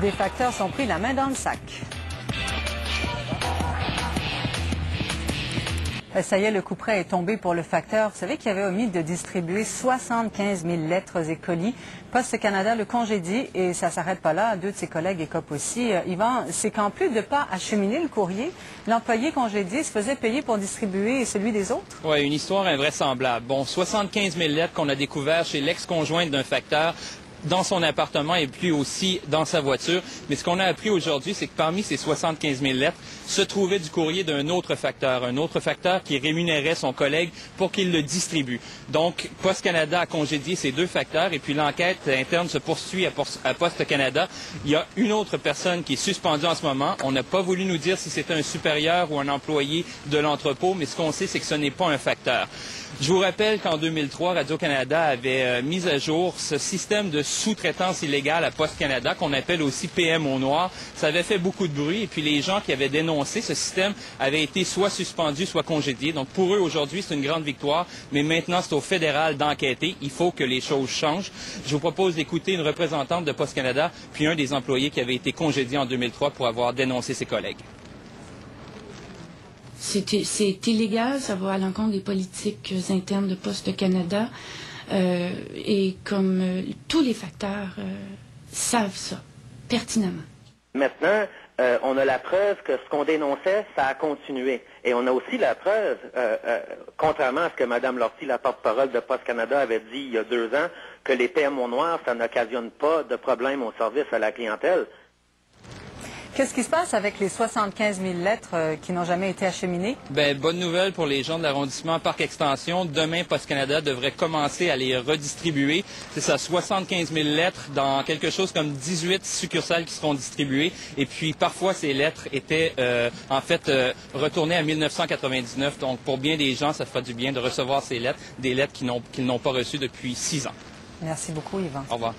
Des facteurs sont pris la main dans le sac. Ça y est, le coup près est tombé pour le facteur. Vous savez qu'il avait omis de distribuer 75 000 lettres et colis. Poste Canada le congédie et ça ne s'arrête pas là. Deux de ses collègues écopent aussi. Yvan, c'est qu'en plus de ne pas acheminer le courrier, l'employé congédié se faisait payer pour distribuer celui des autres? Oui, une histoire invraisemblable. Bon, 75 000 lettres qu'on a découvertes chez l'ex-conjointe d'un facteur dans son appartement et puis aussi dans sa voiture. Mais ce qu'on a appris aujourd'hui, c'est que parmi ces 75 000 lettres se trouvait du courrier d'un autre facteur qui rémunérait son collègue pour qu'il le distribue. Donc, Poste Canada a congédié ces deux facteurs et puis l'enquête interne se poursuit à Poste Canada. Il y a une autre personne qui est suspendue en ce moment. On n'a pas voulu nous dire si c'était un supérieur ou un employé de l'entrepôt, mais ce qu'on sait, c'est que ce n'est pas un facteur. Je vous rappelle qu'en 2003, Radio-Canada avait mis à jour ce système de sous-traitance illégale à Poste Canada, qu'on appelle aussi PM au noir. Ça avait fait beaucoup de bruit et puis les gens qui avaient dénoncé ce système avaient été soit suspendus, soit congédiés. Donc pour eux, aujourd'hui, c'est une grande victoire, mais maintenant, c'est au fédéral d'enquêter. Il faut que les choses changent. Je vous propose d'écouter une représentante de Poste Canada, puis un des employés qui avait été congédié en 2003 pour avoir dénoncé ses collègues. C'est illégal, ça va à l'encontre des politiques internes de Poste Canada. Et comme tous les facteurs savent ça, pertinemment. Maintenant, on a la preuve que ce qu'on dénonçait, ça a continué. Et on a aussi la preuve, contrairement à ce que Mme Lortie, la porte-parole de Poste Canada, avait dit il y a 2 ans, que les PMO noirs, ça n'occasionne pas de problème au service à la clientèle. Qu'est-ce qui se passe avec les 75 000 lettres qui n'ont jamais été acheminées? Bien, bonne nouvelle pour les gens de l'arrondissement Parc-Extension. Demain, Poste Canada devrait commencer à les redistribuer. C'est ça, 75 000 lettres dans quelque chose comme 18 succursales qui seront distribuées. Et puis, parfois, ces lettres étaient retournées à 1999. Donc, pour bien des gens, ça fera du bien de recevoir ces lettres, des lettres qu'ils n'ont pas reçues depuis 6 ans. Merci beaucoup, Yvan. Au revoir.